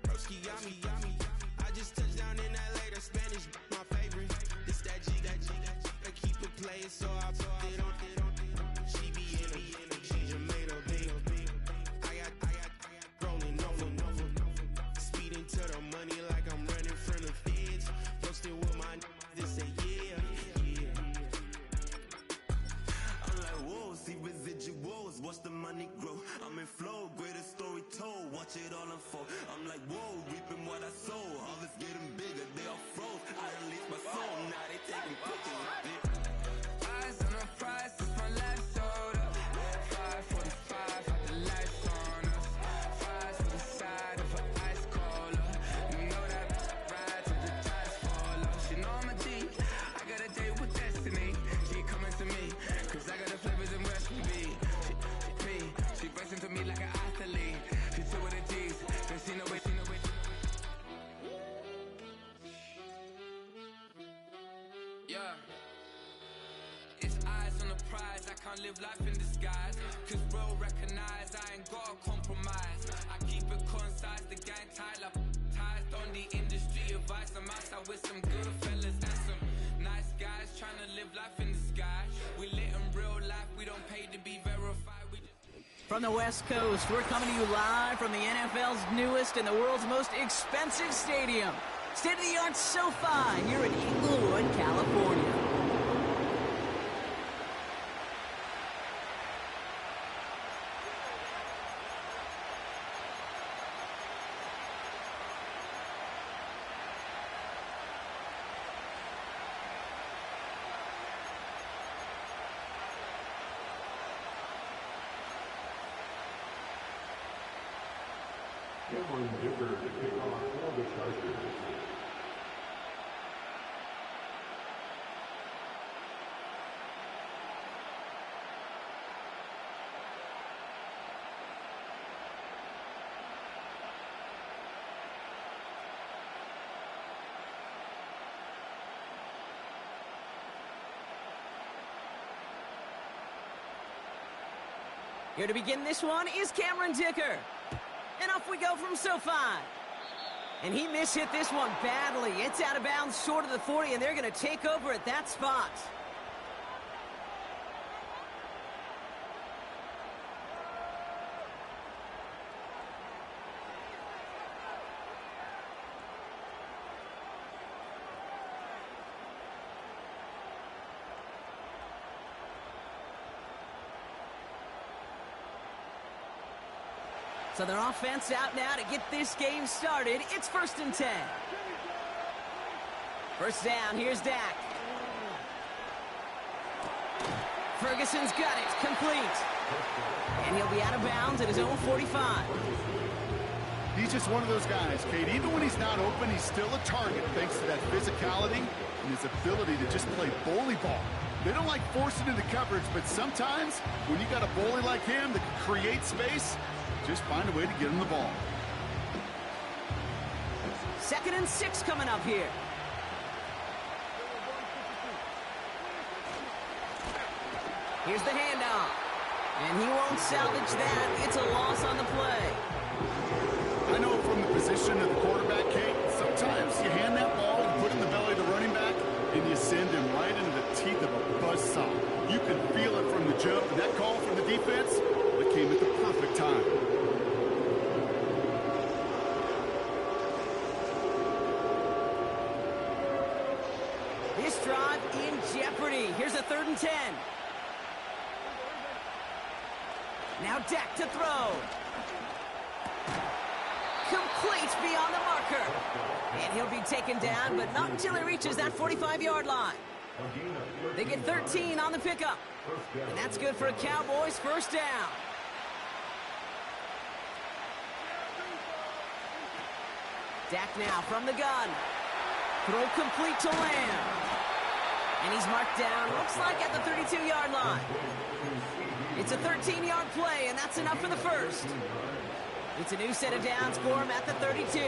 Broski got me. I just touched down in LA, the Spanish, my favorite. This that G, I keep it playing, so I put it on. She be in me, she just made a big. I got rolling over. Speeding to the money like I'm running from the feds. Posted with my this say yeah. I'm like, whoa, see residuals, watch the money grow. I'm in flow, greatest story told, watch it all unfold. I'm like, whoa, reaping what I sow. Harvest getting bigger, they all froze. I release my soul, now they taking pictures with it. Eyes on the prize, it's my last soda. 5:45, got the lights on us. Fries for the side of an ice cola. You know that ride till the tires fall off. She know I'm a G, I got a date with destiny. She coming to me, cause I got the flavors and recipe. She racing to me like an athlete. She two with the G's, then she know it. Yeah. It's eyes on the prize, I can't live life in disguise. Cause bro recognize I ain't gotta compromise. I keep it concise, the gang tight like ties on the industry advice. I'm outside with some good fellas and some nice guys trying to live life in the sky. We lit in real life, we don't pay to be verified. We just... From the West Coast, we're coming to you live from the NFL's newest and the world's most expensive stadium. State-of-the-art SoFi here in Inglewood, California. Cameron Dicker to kick off for the Chargers. Here to begin this one is Cameron Dicker. And off we go from SoFi. And he mishit this one badly. It's out of bounds short of the 40, and they're going to take over at that spot. So their offense out now to get this game started. It's 1st and 10. First down, here's Dak. Ferguson's got it, complete. And he'll be out of bounds at his own 45. He's just one of those guys, Kate. Even when he's not open, he's still a target thanks to that physicality and his ability to just play bully ball. They don't like forcing into coverage, but sometimes when you got a bully like him that can create space, just find a way to get him the ball. 2nd and 6 coming up here. Here's the handoff. And he won't salvage that. It's a loss on the play. I know from the position of the quarterback, Kate, sometimes you hand that ball and put it in the belly of the running back, and you send him right into the teeth of a buzzsaw. You can feel it from the jump, and that call from the defense, it came at the perfect time. This drive in jeopardy. Here's a 3rd and 10. Now Dak to throw. Complete beyond the marker. And he'll be taken down, but not until he reaches that 45-yard line. They get 13 on the pickup. And that's good for a Cowboys first down. Dak now from the gun. Throw complete to Lamb. And he's marked down, looks like at the 32-yard line. It's a 13-yard play, and that's enough for the first. It's a new set of downs for him at the 32.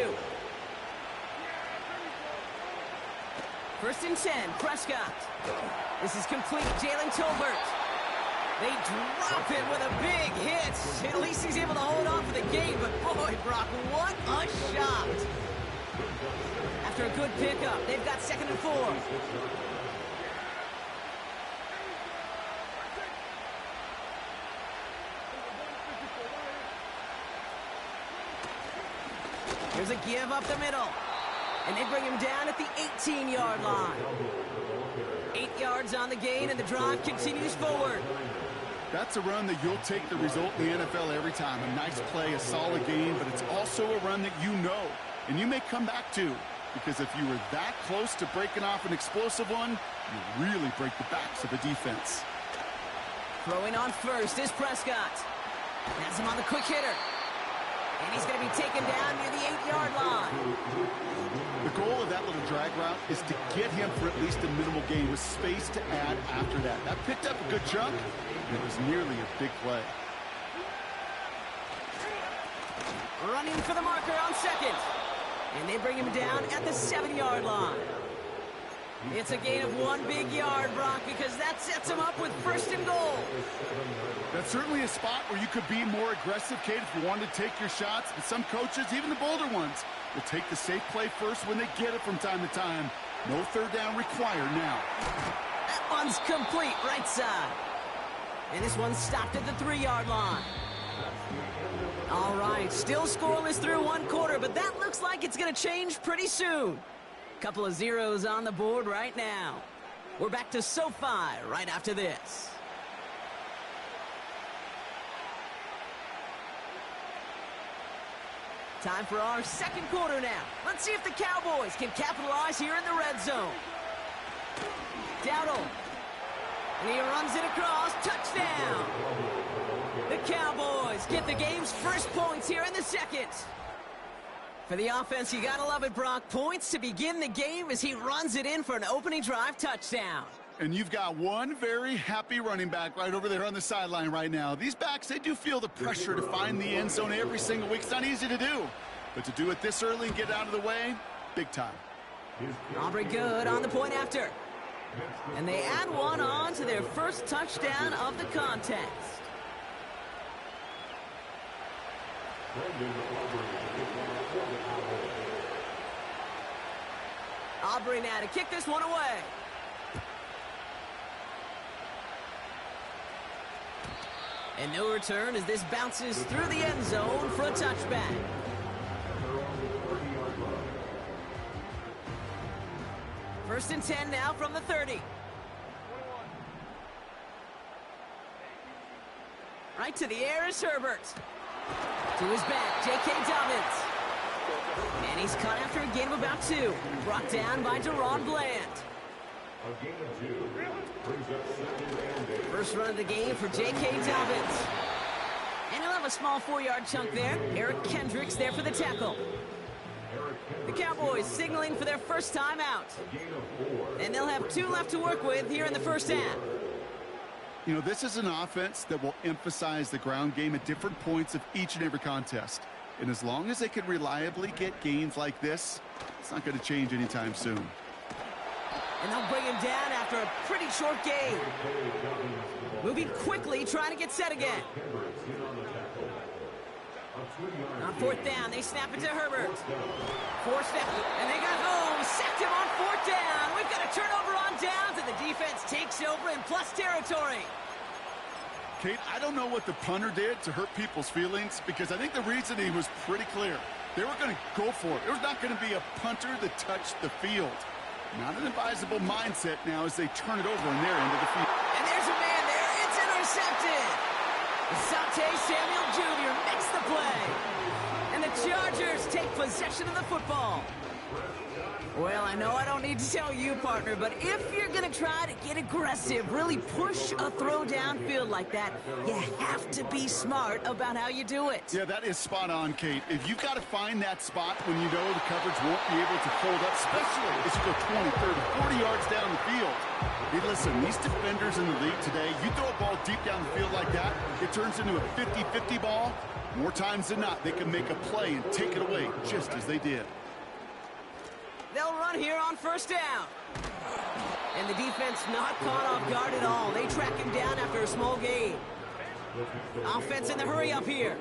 First and 10, Prescott. This is complete. Jalen Tolbert. They drop him with a big hit. At least he's able to hold on for the game, but boy, Brock, what a shot. After a good pickup, they've got 2nd and 4. Here's a give up the middle. And they bring him down at the 18-yard line. 8 yards on the gain, and the drive continues forward. That's a run that you'll take the result in the NFL every time. A nice play, a solid game, but it's also a run that you know, and you may come back to, because if you were that close to breaking off an explosive one, you really break the backs of the defense. Throwing on first is Prescott. Has him on the quick hitter. And he's going to be taken down near the 8-yard line. The goal of that little drag route is to get him for at least a minimal gain with space to add after that. That picked up a good chunk, and it was nearly a big play. Running for the marker on 2nd. And they bring him down at the 7-yard line. It's a gain of 1 big yard, Brock, because that sets him up with 1st and goal. That's certainly a spot where you could be more aggressive, Kate, if you wanted to take your shots. But some coaches, even the bolder ones, will take the safe play first when they get it from time to time. No 3rd down required now. That one's complete, right side. And this one's stopped at the 3-yard line. All right, still scoreless through 1 quarter, but that looks like it's going to change pretty soon. Couple of zeros on the board right now. We're back to SoFi right after this. Time for our 2nd quarter now. Let's see if the Cowboys can capitalize here in the red zone. Dowdle. And he runs it across. Touchdown. The Cowboys get the game's first points here in the 2nd. For the offense, you gotta love it, Brock. Points to begin the game as he runs it in for an opening drive touchdown. And you've got one very happy running back right over there on the sideline right now. These backs, they do feel the pressure to find the end zone every single week. It's not easy to do. But to do it this early and get out of the way, big time. Aubrey good on the point after. And they add one on to their first touchdown of the contest. Aubrey now to kick this one away. And no return as this bounces through the end zone for a touchback. First and 10 now from the 30. Right to the air is Herbert. To his back, J.K. Dobbins. And he's caught after a gain of about 2. Brought down by Deron Bland. A gain of 2 brings up 2nd and 8. First run of the game for J.K. Dobbins. And he'll have a small 4-yard chunk there. Eric Kendricks there for the tackle. The Cowboys signaling for their first time out. And they'll have 2 left to work with here in the first half. You know, this is an offense that will emphasize the ground game at different points of each and every contest. And as long as they can reliably get gains like this, it's not going to change anytime soon. And they'll bring him down after a pretty short gain. Moving quickly, trying to get set again. On 4th down, they snap it to Herbert. 4 step, and they got home. Sacked him on 4th down. We've got a turnover on downs, and the defense takes over in plus territory. Kate, I don't know what the punter did to hurt people's feelings, because I think the reasoning was pretty clear. They were going to go for it. There's not going to be a punter that touched the field. Not an advisable mindset now as they turn it over in their end of the field. And there's a man there. It's intercepted. Asante Samuel Jr. makes the play. And the Chargers take possession of the football. Well, I know I don't need to tell you, partner, but if you're going to try to get aggressive, really push a throw downfield like that, you have to be smart about how you do it. Yeah, that is spot on, Kate. If you've got to find that spot when you know the coverage won't be able to hold up, especially as you go 20, 30, 40 yards down the field. Hey, listen, these defenders in the league today, you throw a ball deep down the field like that, it turns into a 50-50 ball. More times than not, they can make a play and take it away, just as they did. They'll run here on 1st down. And the defense not caught off guard at all. They track him down after a small gain. Offense in the hurry up here.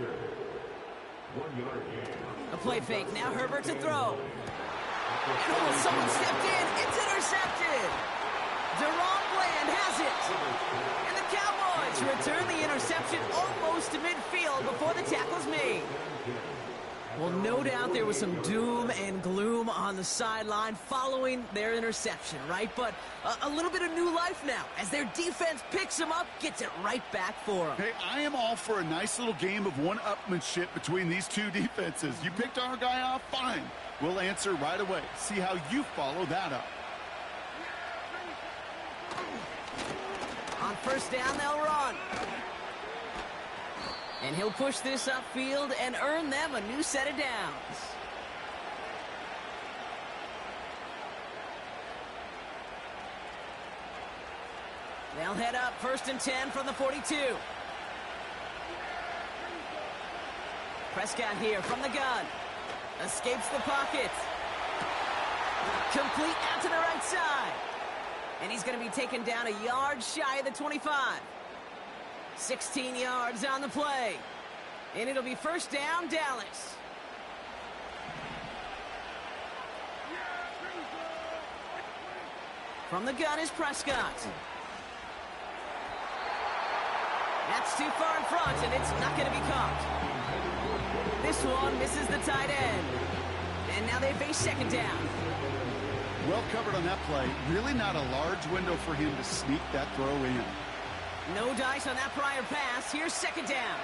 A play fake. Now Herbert to throw. Oh, someone stepped in. It's intercepted. Deron Bland has it. And the Cowboys return the interception almost to midfield before the tackle's made. Well, no doubt there was some doom and gloom on the sideline following their interception, right? But a little bit of new life now as their defense picks them up, gets it right back for them. Hey, I am all for a nice little game of one-upmanship between these two defenses. You picked our guy off, fine. We'll answer right away. See how you follow that up. On first down, they'll run. And he'll push this upfield and earn them a new set of downs. They'll head up 1st and 10 from the 42. Prescott here from the gun. Escapes the pocket. Complete out to the right side. And he's going to be taken down a yard shy of the 25. 16 yards on the play. And it'll be first down, Dallas. From the gun is Prescott. That's too far in front, and it's not going to be caught. This one misses the tight end. And now they face second down. Well covered on that play. Really not a large window for him to sneak that throw in. No dice on that prior pass. Here's second down.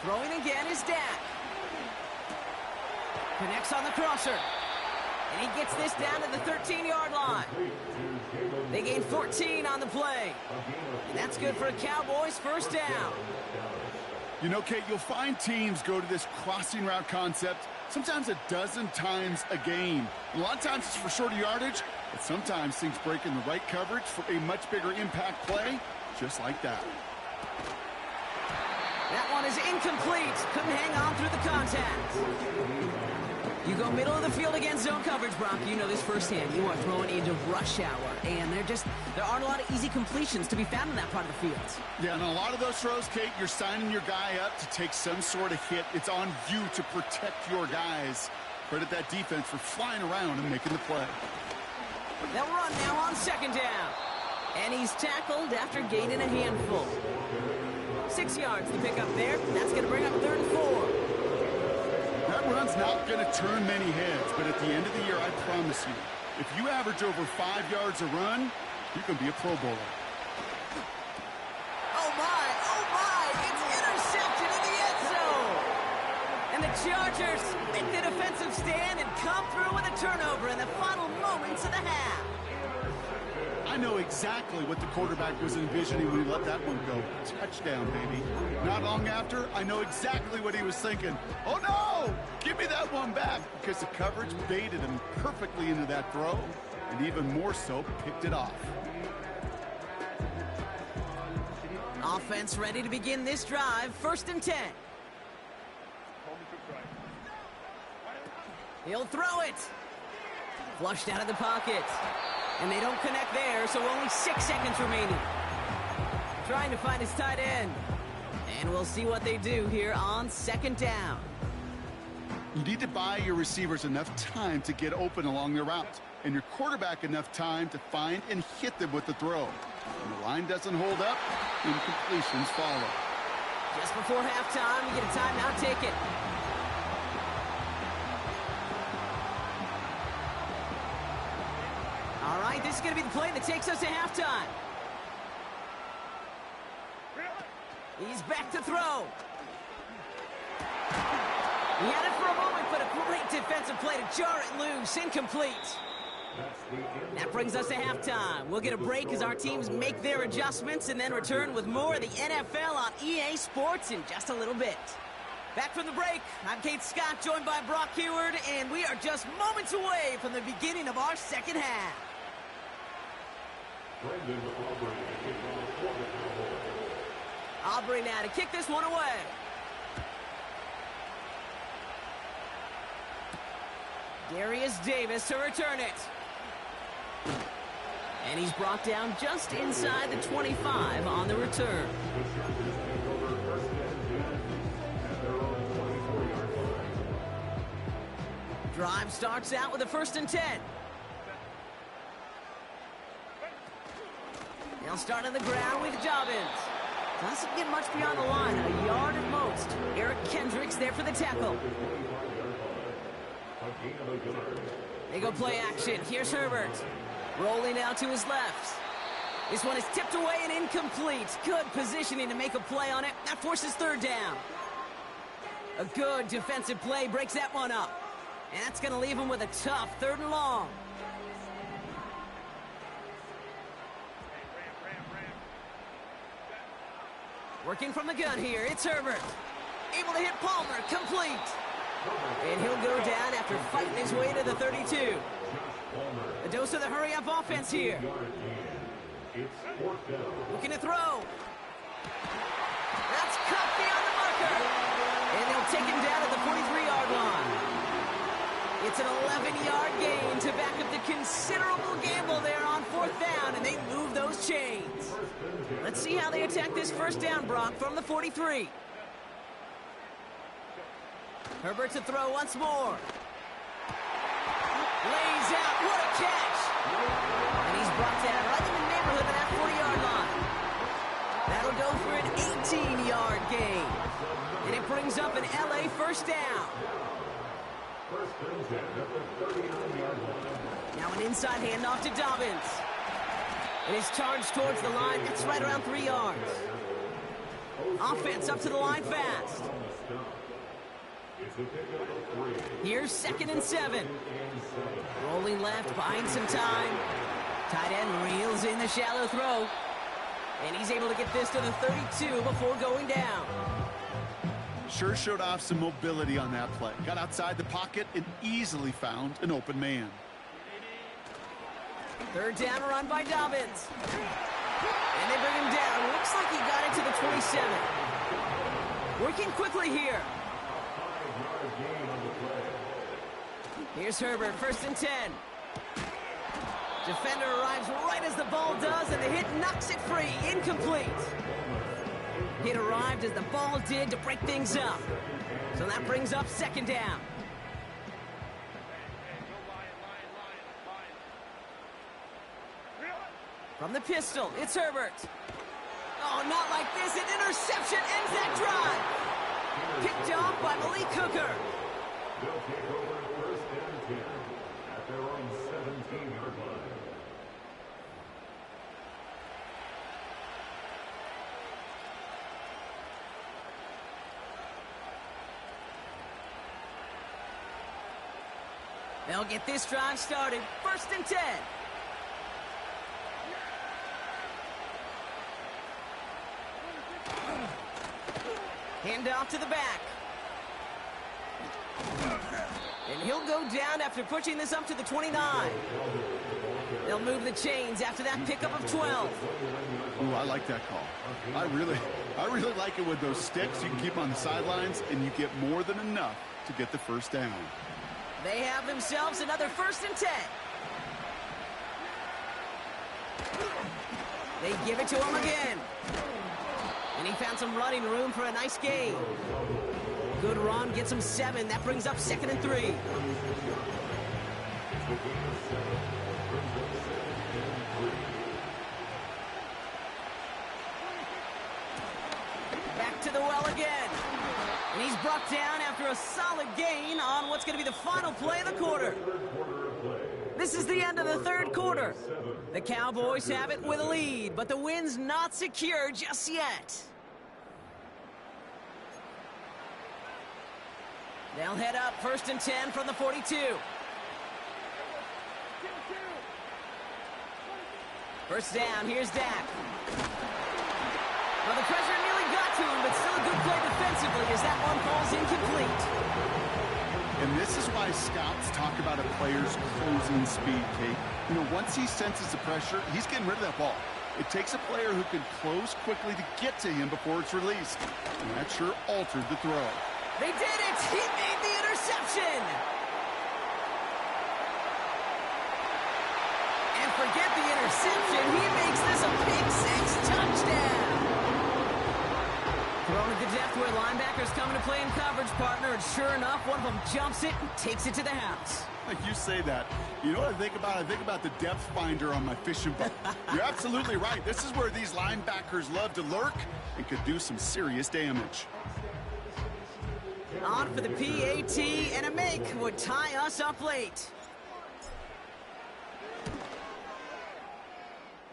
Throwing again is Dak. Connects on the crosser. And he gets this down to the 13-yard line. They gain 14 on the play. And that's good for the Cowboys' first down. You know, Kate, you'll find teams go to this crossing route concept sometimes a dozen times a game. And a lot of times it's for shorter yardage, but sometimes things break in the right coverage for a much bigger impact play, just like that. That one is incomplete. Couldn't hang on through the contact. You go middle of the field against zone coverage, Brock. You know this firsthand. You are throwing into rush hour, and there aren't a lot of easy completions to be found in that part of the field. Yeah, and a lot of those throws, Kate, you're signing your guy up to take some sort of hit. It's on you to protect your guys. Credit that defense for flying around and making the play. They'll run now on second down. And he's tackled after gaining a handful. 6 yards to pick up there. That's going to bring up 3rd and 4. That run's not going to turn many heads, but at the end of the year, I promise you, if you average over 5 yards a run, you can be a Pro Bowler. Oh my, it's intercepted in the end zone. And the Chargers make the defensive stand and come through with a turnover in the final moments of the half. I know exactly what the quarterback was envisioning when he let that one go. Touchdown, baby. Not long after, I know exactly what he was thinking. Oh, no! Give me that one back, because the coverage baited him perfectly into that throw, and even more so, picked it off. Offense ready to begin this drive. 1st and 10. He'll throw it. Flushed out of the pocket. And they don't connect there, so only 6 seconds remaining. Trying to find his tight end. And we'll see what they do here on second down. You need to buy your receivers enough time to get open along their route, and your quarterback enough time to find and hit them with the throw. When the line doesn't hold up, incompletions follow. Just before halftime, we get a timeout taken. All right, this is going to be the play that takes us to halftime. He's back to throw. He had it for a moment, but a great defensive play to jar it loose. Incomplete. That brings us to halftime. We'll get a break as our teams make their adjustments and then return with more of the NFL on EA Sports in just a little bit. Back from the break, I'm Kate Scott, joined by Brock Heward, and we are just moments away from the beginning of our second half. Aubrey now to kick this one away. Darius Davis to return it. And he's brought down just inside the 25 on the return. Drive starts out with a 1st and 10. They'll start on the ground with Dobbins. Doesn't get much beyond the line, a yard at most. Eric Kendricks there for the tackle. They go play action. Here's Herbert. Rolling out to his left. This one is tipped away and incomplete. Good positioning to make a play on it. That forces 3rd down. A good defensive play breaks that one up. And that's going to leave him with a tough 3rd and long. Working from the gun here, it's Herbert. Able to hit Palmer, complete. And he'll go down after fighting his way to the 32. A dose of the hurry-up offense here. Looking to throw. That's cut beyond the marker. And they'll take him down at the 43-yard line. It's an 11-yard gain to back up the considerable gamble there on 4th down, and they move those chains. Let's see how they attack this 1st down, Brock, from the 43. Herbert to throw once more. Lays out, what a catch! And he's brought down right in the neighborhood of that 40-yard line. That'll go for an 18-yard gain. And it brings up an LA 1st down. Now an inside handoff to Dobbins. And he's charged towards the line. That's right around 3 yards. Offense up to the line fast. Here's 2nd and 7. Rolling left, buying some time. Tight end reels in the shallow throw. And he's able to get this to the 32 before going down. Sure showed off some mobility on that play. Got outside the pocket and easily found an open man. 3rd down run by Dobbins. And they bring him down. Looks like he got into the 27. Working quickly here. Here's Herbert, 1st and 10. Defender arrives right as the ball does, and the hit knocks it free. Incomplete. Hit arrived as the ball did to break things up. So that brings up 2nd down. From the pistol, it's Herbert. Oh, not like this. An interception ends that drive. Picked off by Malik Hooker. They'll take over 1st and 10 at their own 17-yard line. They'll get this drive started. 1st and 10. Hand off to the back. And he'll go down after pushing this up to the 29. They'll move the chains after that pickup of 12. Ooh, I like that call. I really like it with those sticks. You can keep on the sidelines, and you get more than enough to get the 1st down. They have themselves another 1st and 10. They give it to him again. And he found some running room for a nice gain. Good run, gets him 7. That brings up 2nd and 3. Back to the well again. And he's brought down after a solid gain on what's going to be the final play of the quarter. This is the end of the 3rd quarter. The Cowboys have it with a lead, but the win's not secure just yet. They'll head up 1st and 10 from the 42. 1st down, here's Dak. Well, the pressure nearly got to him, but still a good play defensively as that one falls incomplete. And this is why scouts talk about a player's closing speed, Kate. You know, once he senses the pressure, he's getting rid of that ball. It takes a player who can close quickly to get to him before it's released. And that sure altered the throw. They did it! He made the interception! And forget the interception. reception. He makes this a pick-6 touchdown. Thrown at the depth where linebackers come into play in coverage, partner, and sure enough, one of them jumps it and takes it to the house. Like you say that. You know what I think about? I think about the depth finder on my fishing boat. You're absolutely right. This is where these linebackers love to lurk and could do some serious damage. On for the PAT, and a make would tie us up late.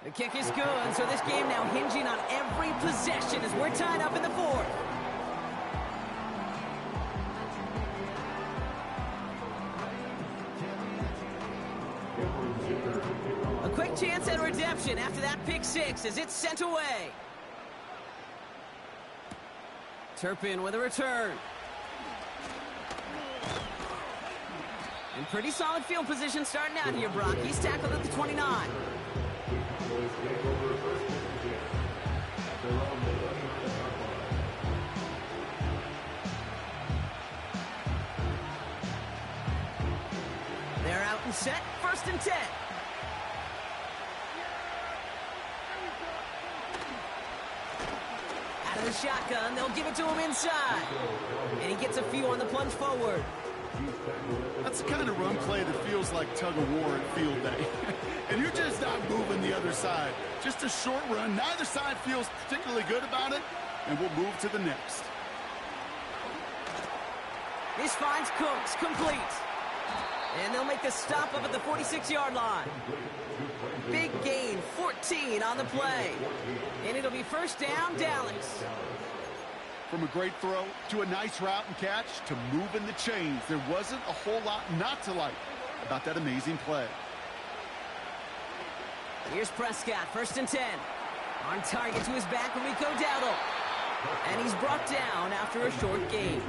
The kick is good, so this game now hinging on every possession as we're tied up in the fourth. A quick chance at redemption after that pick-6 as it's sent away. Turpin with a return. And pretty solid field position starting out here, Brock. He's tackled at the 29. They're out and set, 1st and 10. Out of the shotgun, they'll give it to him inside. And he gets a few on the plunge forward. That's the kind of run play that feels like tug-of-war at field day. And you're just not moving the other side. Just a short run. Neither side feels particularly good about it, and we'll move to the next. This finds Cooks, complete. And they'll make the stop up at the 46-yard line. Big gain, 14 on the play. And it'll be 1st down, Dallas. From a great throw to a nice route and catch to moving the chains, there wasn't a whole lot not to like about that amazing play. Here's Prescott, 1st and 10. On target to his back, Rico Dowdle. And he's brought down after a short gain.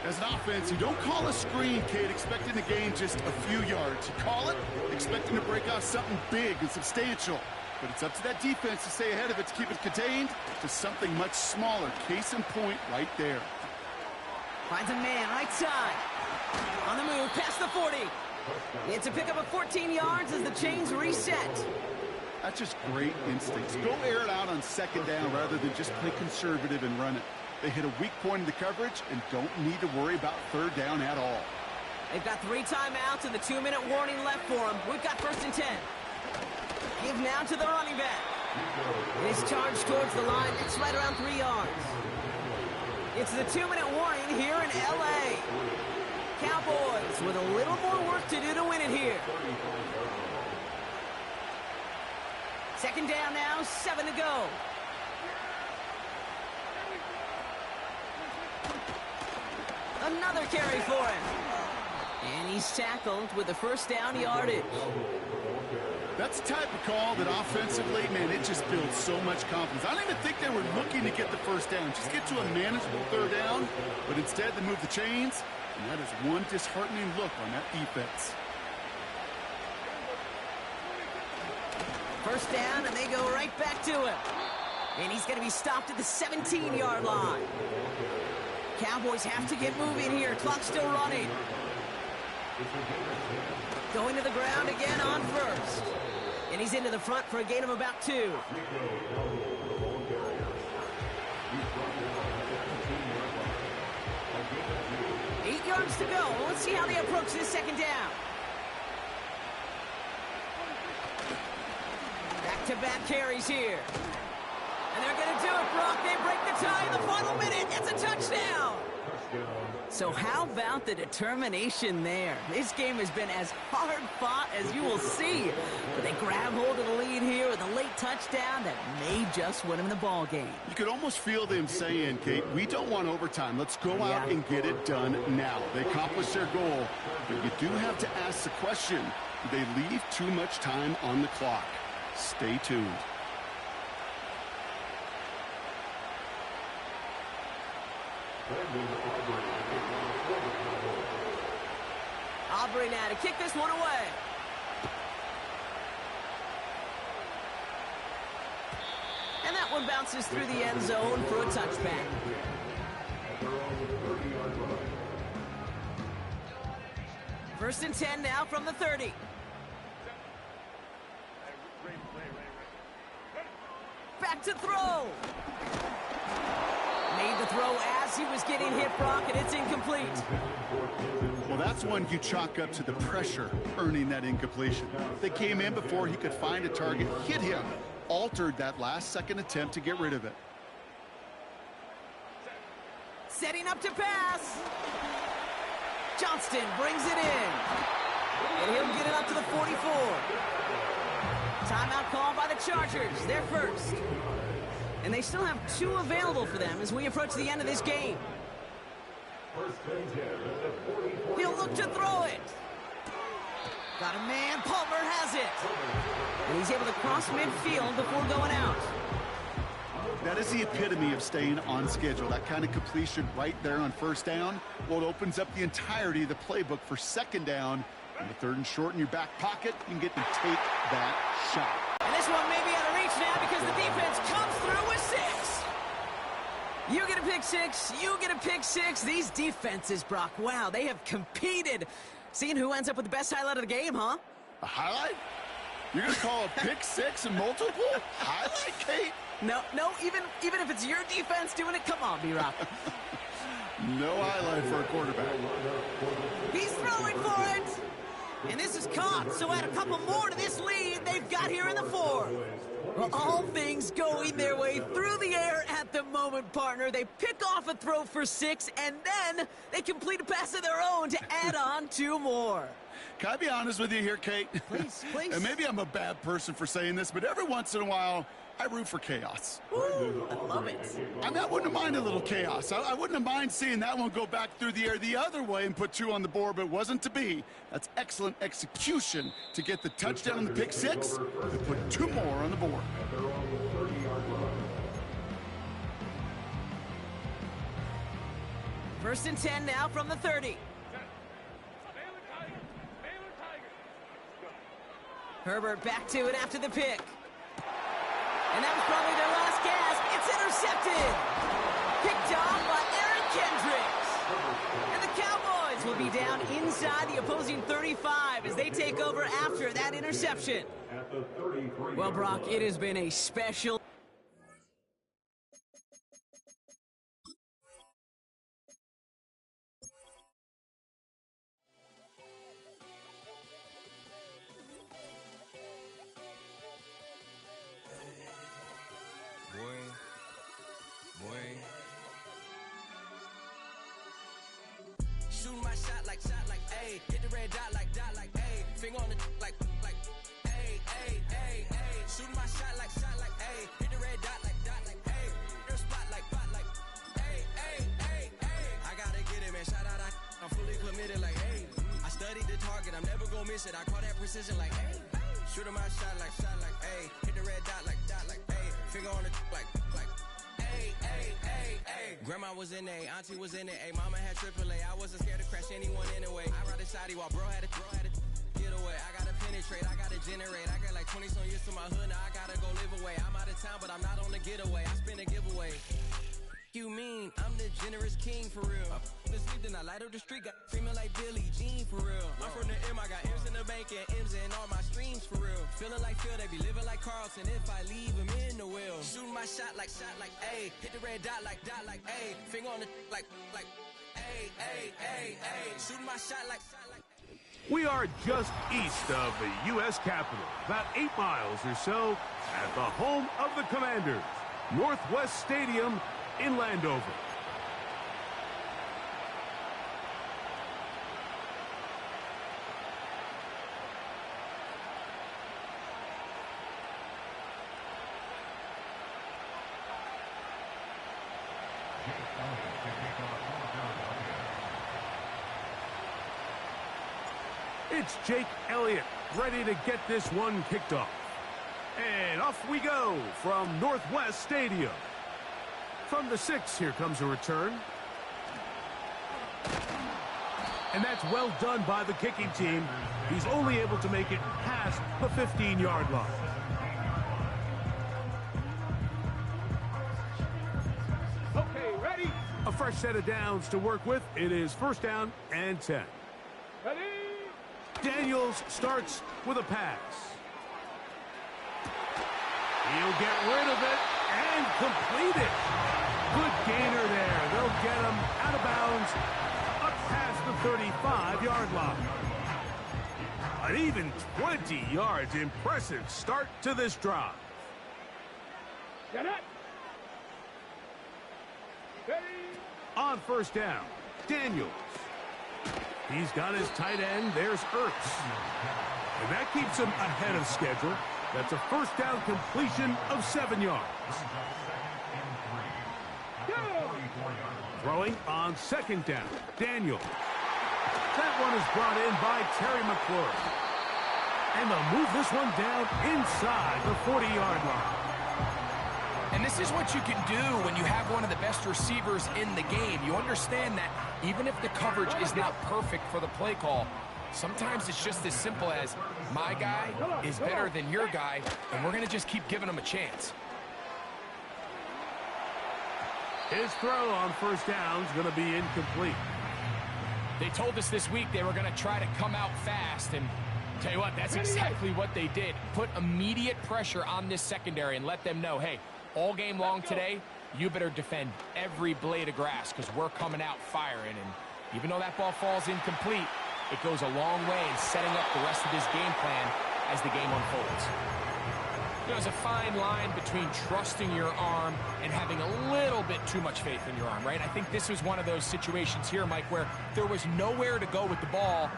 As an offense, you don't call a screen, kid, expecting to gain just a few yards. You call it expecting to break out something big and substantial. But it's up to that defense to stay ahead of it, to keep it contained to something much smaller. Case in point right there. Finds a man, right side. On the move, past the 40. It's a pickup of 14 yards as the chains reset. That's just great instincts. Go air it out on 2nd down rather than just play conservative and run it. They hit a weak point in the coverage and don't need to worry about 3rd down at all. They've got 3 timeouts and the 2-minute warning left for them. We've got 1st and 10. Give now to the running back. He's charged towards the line. It's right around 3 yards. It's the 2-minute warning here in L.A. Cowboys with a little more work to do to win it here. 2nd down now, 7 to go. Another carry for him. And he's tackled with the 1st down yardage. That's the type of call that offensively, man, it just builds so much confidence. I don't even think they were looking to get the 1st down. Just get to a manageable 3rd down. But instead, they move the chains. And that is one disheartening look on that defense. 1st down, and they go right back to him. And he's going to be stopped at the 17-yard line. Cowboys have to get moving here. Clock's still running. Going to the ground again on 1st. And he's into the front for a gain of about 2. 8 yards to go. Well, let's see how they approach this 2nd down. Back-to-back carries here. And they're going to do it, Brock. They break the tie in the final minute. It's a touchdown. So how about the determination there? This game has been as hard-fought as you will see. But they grab hold of the lead here with a late touchdown that may just win them the ball game. You could almost feel them saying, Kate, we don't want overtime. Let's go out and get it done now. They accomplished their goal. But you do have to ask the question, do they leave too much time on the clock? Stay tuned. Aubrey now to kick this one away. And that one bounces through the end zone for a touchback. First and 10 now from the 30. back to throw. Made the throw as he was getting hit, Brock, and it's incomplete. Well, that's one you chalk up to the pressure earning that incompletion. They came in before he could find a target, hit him, altered that last-second attempt to get rid of it. Setting up to pass. Johnston brings it in. And he'll get it up to the 44. Timeout called by the Chargers. They're first. And they still have 2 available for them as we approach the end of this game. He'll look to throw it. Got a man. Palmer has it. And he's able to cross midfield before going out. That is the epitome of staying on schedule. That kind of completion right there on first down. Well, it opens up the entirety of the playbook for second down. And the 3rd and short in your back pocket, you can get to take that shot. And this one may be out of reach now because the defense comes through with 6. You get a pick 6. You get a pick 6. These defenses, Brock, wow, they have competed. Seeing who ends up with the best highlight of the game, huh? A highlight? You're going to call a pick 6 and multiple? Highlight, Kate? No, even if it's your defense doing it, come on, B-Rock. No highlight for a quarterback. He's throwing for it. And this is caught, so add a couple more to this lead they've got here in the 4th. Well, all things going their way through the air at the moment, partner. They pick off a throw for 6, and then they complete a pass of their own to add on 2 more. Can I be honest with you here, Kate? Please, please. And maybe I'm a bad person for saying this, but every once in a while, I root for chaos. Ooh, I love it. I mean, I wouldn't have minded a little chaos. I wouldn't have minded seeing that one go back through the air the other way and put 2 on the board, but it wasn't to be. That's excellent execution to get the touchdown on the pick 6 and put 2 more on the board. First and 10 now from the 30. Herbert back to it after the pick. And that was probably their last gasp. It's intercepted. Picked off by Eric Kendricks. And the Cowboys will be down inside the opposing 35 as they take over after that interception. Well, Brock, it has been a special... Shooting my shot like, ayy. Hit the red dot like, ayy. Finger on the like, ayy, ayy, ayy, ayy. Shooting my shot like, ayy. Hit the red dot like, ayy. Their spot like, ayy, ayy, ayy, ayy. I gotta get it, man. Shout out, I'm fully committed like, ayy. I studied the target, I'm never gonna miss it. I call that precision like, ayy. Shooting my shot like, ayy. Hit the red dot like, ayy. Finger on the like, ayy, ayy, ayy, ayy. Grandma was in A, auntie was in it, ayy. Mama had AAA, I wasn't scared to crash anyone anyway. I ride a shotty while bro had to get away. I gotta penetrate, I gotta generate. I got like 20-some years to my hood, now I gotta go live away. I'm out of town, but I'm not on the getaway. I spin a giveaway. You mean I'm the generous king for real? I the sleep, then I light up the street, got screaming like Billie Jean for real. I'm from the M, I got M's in the bank and M's in all my streams for real. Feeling like Phil, they be living like Carlton if I leave him in the wheel. Shooting my shot like, ayy. Hit the red dot like, ayy. Finger on the like, ayy, ayy, ayy, ayy. Shooting my shot like. We are just east of the U.S. Capitol, about 8 miles or so, at the home of the Commanders, Northwest Stadium in Landover. It's Jake Elliott ready to get this one kicked off. And off we go from Northwest Stadium. From the 6, here comes a return. And that's well done by the kicking team. He's only able to make it past the 15-yard line. Okay, ready? A fresh set of downs to work with. It is first down and 10. Ready? Daniels starts with a pass. He'll get rid of it. and completed. Good gainer there. They'll get him out of bounds up past the 35-yard line. An even 20 yards. Impressive start to this drive. Get it. On first down, Daniels. He's got his tight end. There's Ertz. And that keeps him ahead of schedule. That's a first down completion of 7 yards. Throwing on second down, Daniels. That one is brought in by Terry McLaurin. And they'll move this one down inside the 40-yard line. And this is what you can do when you have one of the best receivers in the game. You understand that even if the coverage is not perfect for the play call, sometimes it's just as simple as my guy is better than your guy, and we're going to just keep giving him a chance. His throw on first down is going to be incomplete. They told us this week they were going to try to come out fast, and tell you what, that's exactly what they did. Put immediate pressure on this secondary and let them know, hey, all game long today, you better defend every blade of grass because we're coming out firing. And even though that ball falls incomplete, it goes a long way in setting up the rest of this game plan as the game unfolds. There's a fine line between trusting your arm and having a little bit too much faith in your arm, right? I think this was one of those situations here, Mike, where there was nowhere to go with the ball.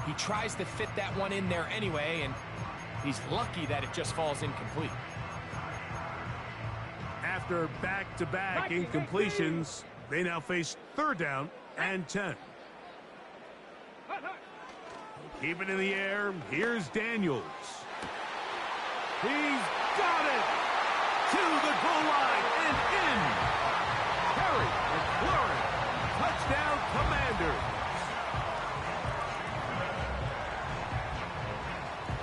He tries to fit that one in there anyway, and he's lucky that it just falls incomplete. After back-to-back incompletions, they now face third down and 10. Keep it in the air. Here's Daniels. He's got it to the goal line and in. Terry McLaurin, touchdown Commanders.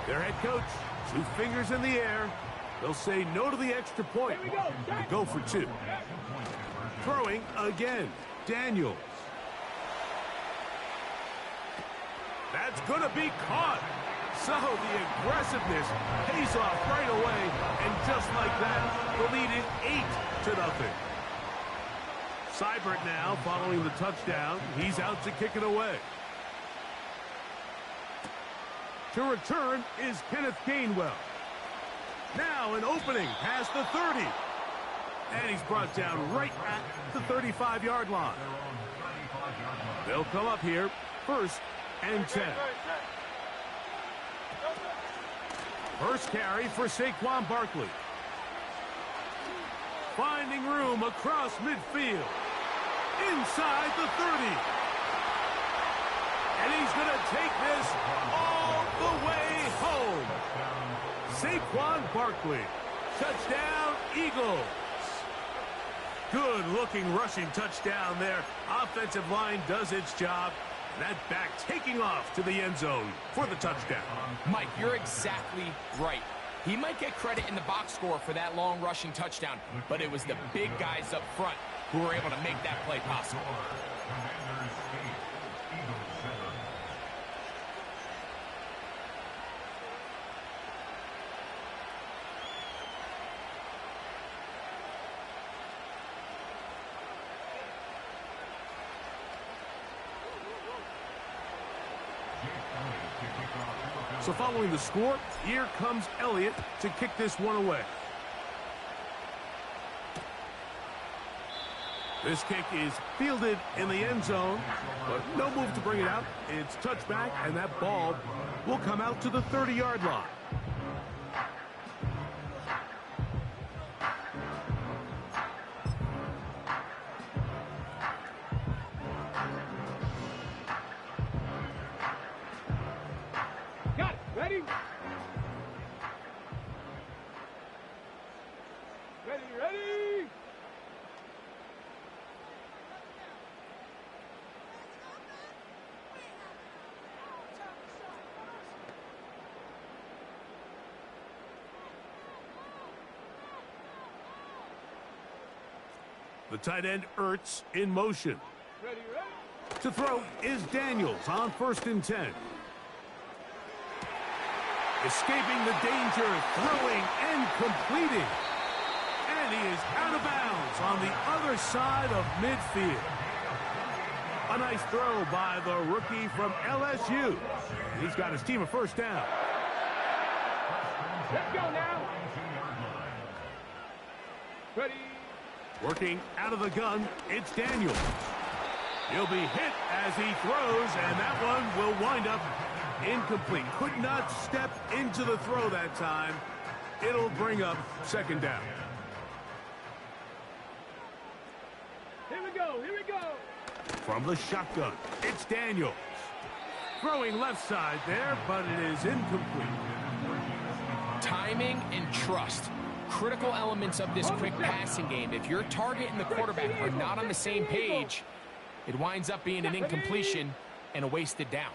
Their head coach, 2 fingers in the air. They'll say no to the extra point and go for 2. Throwing again, Daniels. That's going to be caught. So the aggressiveness pays off right away, and just like that, the lead is 8-0. Seibert now following the touchdown. He's out to kick it away. To return is Kenneth Gainwell. Now an opening past the 30. And he's brought down right at the 35-yard line. They'll come up here, first and 10. First carry for Saquon Barkley. Finding room across midfield. Inside the 30. And he's going to take this all the way home. Saquon Barkley. Touchdown, Eagles. Good-looking rushing touchdown there. Offensive line does its job. That back taking off to the end zone for the touchdown. Mike, you're exactly right. He might get credit in the box score for that long rushing touchdown, but it was the big guys up front who were able to make that play possible. So following the score, here comes Elliott to kick this one away. This kick is fielded in the end zone, but no move to bring it out. It's touchback, and that ball will come out to the 30-yard line. Ready? Ready, ready! The tight end Ertz in motion. Ready, ready! To throw is Daniels on first and 10. Escaping the danger, throwing and completing. And And he is out of bounds on the other side of midfield. A nice throw by the rookie from LSU. He's got his team a first down. Let's go now. Ready. Working out of the gun, it's Daniels. He'll be hit as he throws, and that one will wind up incomplete. Could not step into the throw that time. It'll bring up second down. Here we go. Here we go. From the shotgun, it's Daniels. Throwing left side there, but it is incomplete. Timing and trust. Critical elements of this quick passing game. If your target and the quarterback are not on the same page, it winds up being an incompletion and a wasted down.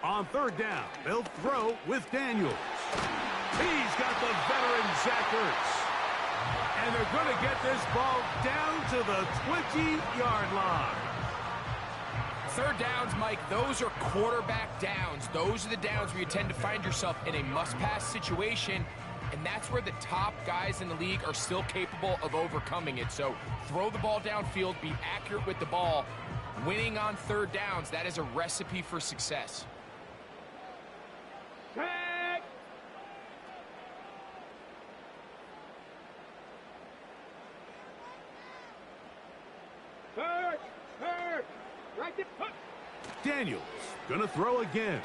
On third down, they'll throw with Daniels. He's got the veteran Zach Ertz. And they're going to get this ball down to the 20-yard line. Third downs, Mike, those are quarterback downs. Those are the downs where you tend to find yourself in a must-pass situation, and that's where the top guys in the league are still capable of overcoming it. So throw the ball downfield, be accurate with the ball. Winning on third downs, that is a recipe for success. Tag. Hurt. Right there. Hook. Daniels gonna throw again.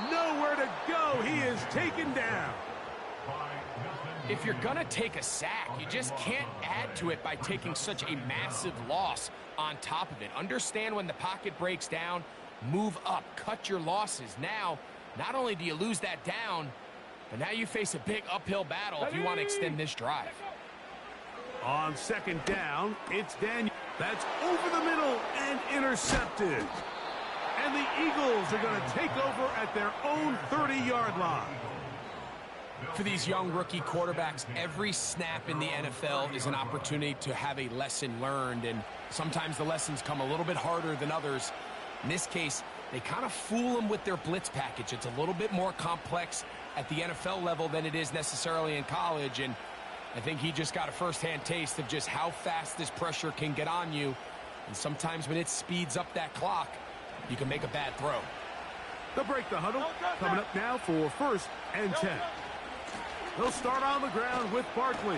Nowhere to go. He is taken down. If you're going to take a sack, you just can't add to it by taking such a massive loss on top of it. Understand when the pocket breaks down, move up, cut your losses. Now, not only do you lose that down, but now you face a big uphill battle if you want to extend this drive. On second down, it's Daniels. That's over the middle and intercepted. And the Eagles are going to take over at their own 30-yard line. For these young rookie quarterbacks, every snap in the NFL is an opportunity to have a lesson learned, and sometimes the lessons come a little bit harder than others. In this case, they kind of fool them with their blitz package. It's a little bit more complex at the NFL level than it is necessarily in college, and I think he just got a first-hand taste of just how fast this pressure can get on you, and sometimes when it speeds up that clock, you can make a bad throw. They'll break the huddle. Coming up now for first and 10. They'll start on the ground with Barkley.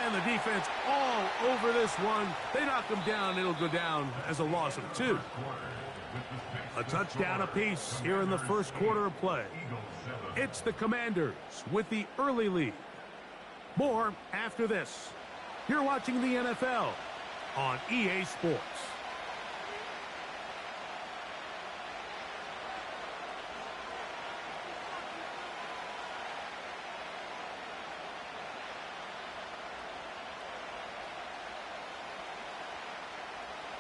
And the defense all over this one. They knock him down. It'll go down as a loss of 2. A touchdown apiece here in the first quarter of play. It's the Commanders with the early lead. More after this. You're watching the NFL on EA Sports.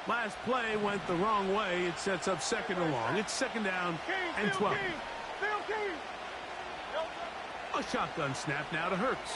Last play went the wrong way. It sets up second and long. It's second down and 12. A shotgun snap now to Hurts.